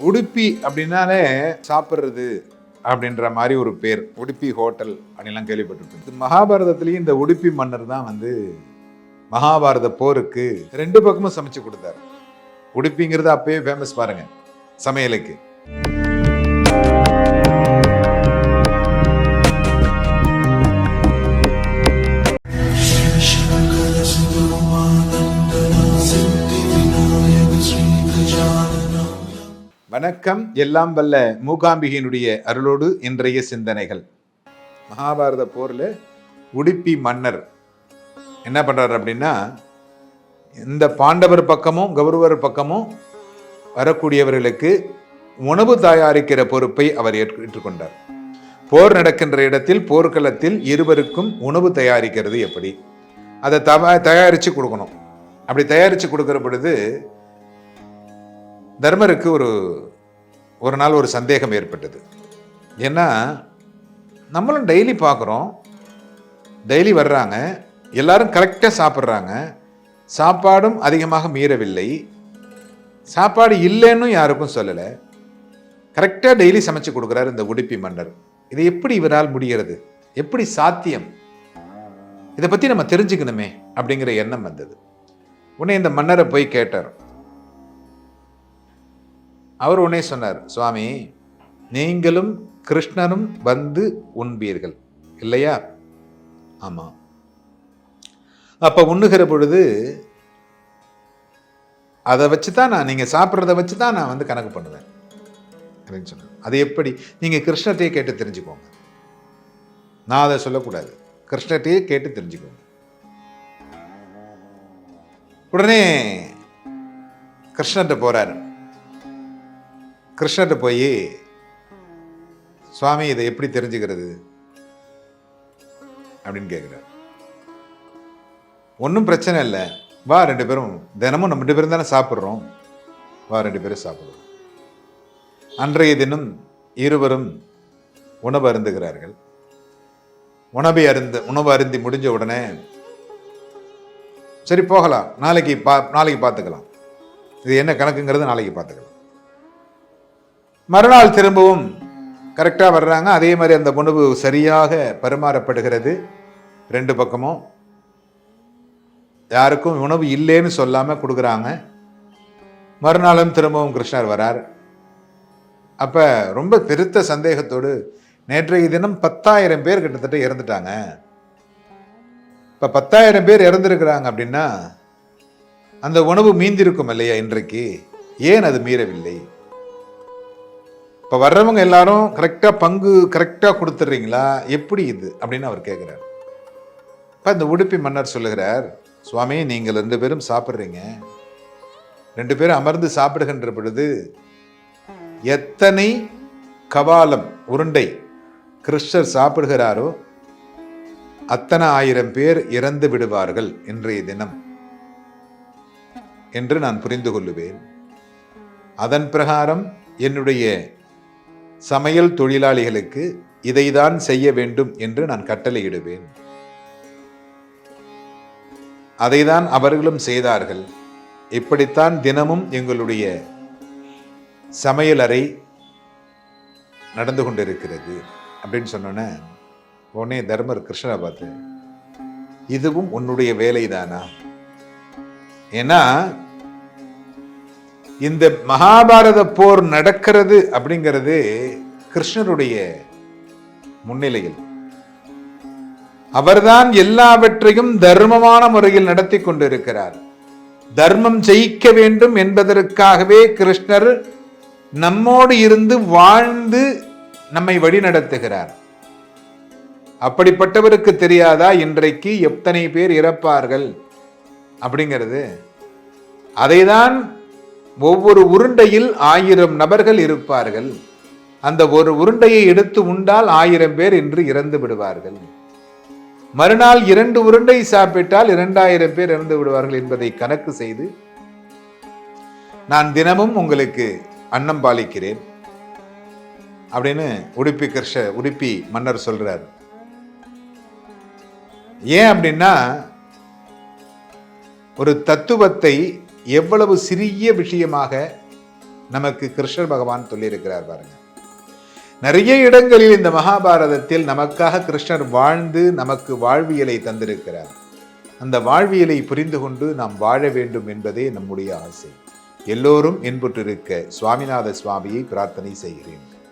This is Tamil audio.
உடுப்பி அப்படின்னாலே சாப்பிட்றது அப்படின்ற மாதிரி ஒரு பேர். உடுப்பி ஹோட்டல் அப்படின்லாம் கேள்விப்பட்டிருப்பேன். மகாபாரதத்திலையும் இந்த உடுப்பி மன்னர் தான் மகாபாரத போருக்கு 2 பக்கமும் சமைச்சு கொடுத்தாரு. உடுப்பிங்கிறது அப்பயே ஃபேமஸ் பாருங்க சமையலுக்கு. வணக்கம். எல்லாம் வல்ல மூகாம்பிகையினுடைய அருளோடு இன்றைய சிந்தனைகள். மகாபாரத போர்ல உடுப்பி மன்னர் என்ன பண்றாரு அப்படின்னா, இந்த பாண்டவர் பக்கமும் கௌரவர் பக்கமும் வரக்கூடியவர்களுக்கு உணவு தயாரிக்கிற பொறுப்பை அவர் ஏற்றுக்கொண்டார். போர் நடக்கின்ற இடத்தில் போர்க்களத்தில் இருவருக்கும் உணவு தயாரிக்கிறது எப்படி, அதை தயாரித்து கொடுக்கணும். அப்படி தயாரித்து கொடுக்கிற பொழுது தர்மருக்கு ஒரு நாள் ஒரு சந்தேகம் ஏற்பட்டது. ஏன்னா நம்மளும் டெய்லி பார்க்குறோம், டெய்லி வர்றாங்க, எல்லாரும் கரெக்டாக சாப்பிட்றாங்க, சாப்பாடும் அதிகமாக மீறவில்லை, சாப்பாடு இல்லைன்னு யாருக்கும் சொல்லலை, கரெக்டாக டெய்லி சமைச்சு கொடுக்குறாரு இந்த உடுப்பி மன்னர். இது எப்படி இவரால் முடிகிறது, எப்படி சாத்தியம், இதை பற்றி நம்ம தெரிஞ்சுக்கணுமே அப்படிங்கிற எண்ணம் வந்தது. உடனே இந்த மன்னரை போய் கேட்டார். அவர் உடனே சொன்னார், சுவாமி, நீங்களும் கிருஷ்ணனும் வந்து உண்பீர்கள் இல்லையா? ஆமாம். அப்போ உண்ணுகிற பொழுது அதை வச்சு தான் நீங்கள் சாப்பிட்றத வச்சு தான் நான் கணக்கு பண்ணுவேன் அப்படின்னு சொன்னேன். அது எப்படி? நீங்கள் கிருஷ்ணத்தையே கேட்டு தெரிஞ்சுக்கோங்க, நான் அதை சொல்லக்கூடாது, கிருஷ்ணத்தையே கேட்டு தெரிஞ்சுக்கோங்க. உடனே கிருஷ்ணர்கிட்ட போறாரு. கிருஷ்ணர்கிட்ட போய், சுவாமி இதை எப்படி தெரிஞ்சுக்கிறது அப்படின்னு கேட்குறாரு. ஒன்றும் பிரச்சனை இல்லை, வா 2 பேரும், தினமும் நம்ம 2 பேரும் தானே சாப்பிட்றோம், வா 2 பேரும் சாப்பிடுவோம். அன்றைய தினம் இருவரும் உணவு அருந்துகிறார்கள். உணவு அருந்தி முடிஞ்ச உடனே சரி போகலாம், நாளைக்கு பார்த்துக்கலாம், இது என்ன கணக்குங்கிறது நாளைக்கு பார்த்துக்கலாம். மறுநாள் திரும்பவும் கரெக்டாக வர்றாங்க. அதே மாதிரி அந்த உணவு சரியாக பரிமாறப்படுகிறது. 2 பக்கமும் யாருக்கும் உணவு இல்லைன்னு சொல்லாமல் கொடுக்குறாங்க. மறுநாளும் திரும்பவும் கிருஷ்ணர் வரார். அப்போ ரொம்ப பெருத்த சந்தேகத்தோடு, நேற்றைய தினம் 10,000 பேர் கிட்டத்தட்ட இறந்துட்டாங்க, இப்போ 10,000 பேர் இறந்துருக்கிறாங்க அப்படின்னா அந்த உணவு மீந்திருக்கும் இல்லையா இன்றைக்கு, ஏன் அது மீறவில்லை? இப்போ வர்றவங்க எல்லாரும் கரெக்டாக கொடுத்துட்றீங்களா, எப்படி இது அப்படின்னு அவர் கேட்குறார். இப்போ இந்த உடுப்பி மன்னர் சொல்லுகிறார், சுவாமி நீங்கள் 2 பேரும் சாப்பிட்றீங்க, 2 பேரும் அமர்ந்து சாப்பிடுகின்ற பொழுது எத்தனை கபாலம் உருண்டை கிருஷ்ணர் சாப்பிடுகிறாரோ அத்தனை 1000 பேர் இறந்து விடுவார்கள் இன்றைய தினம் என்று நான் புரிந்து கொள்ளுவேன். அதன் பிரகாரம் என்னுடைய சமையல் தொழிலாளிகளுக்கு இதைதான் செய்ய வேண்டும் என்று நான் கட்டளையிடுவேன். அதைதான் அவர்களும் செய்தார்கள். இப்படித்தான் தினமும் எங்களுடைய சமையல் அறை நடந்து கொண்டிருக்கிறது அப்படின்னு சொன்னோன்னே உடனே தர்மர் கிருஷ்ணரை பார்த்து, இதுவும் உன்னுடைய வேலைதானா? ஏன்னா இந்த மகாபாரத போர் நடக்கிறது அப்படிங்கிறது கிருஷ்ணருடைய முன்னிலையில். அவர்தான் எல்லாவற்றையும் தர்மமான முறையில் நடத்தி கொண்டிருக்கிறார். தர்மம் ஜெயிக்க வேண்டும் என்பதற்காகவே கிருஷ்ணர் நம்மோடு இருந்து வாழ்ந்து நம்மை வழி நடத்துகிறார். அப்படிப்பட்டவருக்கு தெரியாதா இன்றைக்கு எத்தனை பேர் இறப்பார்கள் அப்படிங்கிறது? அதைதான் ஒவ்வொரு உருண்டையில் 1000 நபர்கள் இருப்பார்கள், அந்த ஒரு உருண்டையை எடுத்து உண்டால் 1000 பேர் என்று இறந்து விடுவார்கள். மறுநாள் 2 உருண்டை சாப்பிட்டால் 2000 பேர் இறந்து விடுவார்கள் என்பதை கணக்கு செய்து நான் தினமும் உங்களுக்கு அன்னம் பாலிக்கிறேன் அப்படின்னு உடுப்பி மன்னர் சொல்றார். ஏன் அப்படின்னா, ஒரு தத்துவத்தை எவ்வளவு சிறிய விஷயமாக நமக்கு கிருஷ்ணர் பகவான் சொல்லியிருக்கிறார் பாருங்க. நிறைய இடங்களில் இந்த மகாபாரதத்தில் நமக்காக கிருஷ்ணர் வாழ்ந்து நமக்கு வாழ்வியலை தந்திருக்கிறார். அந்த வாழ்வியலை புரிந்து கொண்டு நாம் வாழ வேண்டும் என்பதே நம்முடைய ஆசை. எல்லோரும் இன்புற்றிருக்க சுவாமிநாத சுவாமியை பிரார்த்தனை செய்கிறேன்.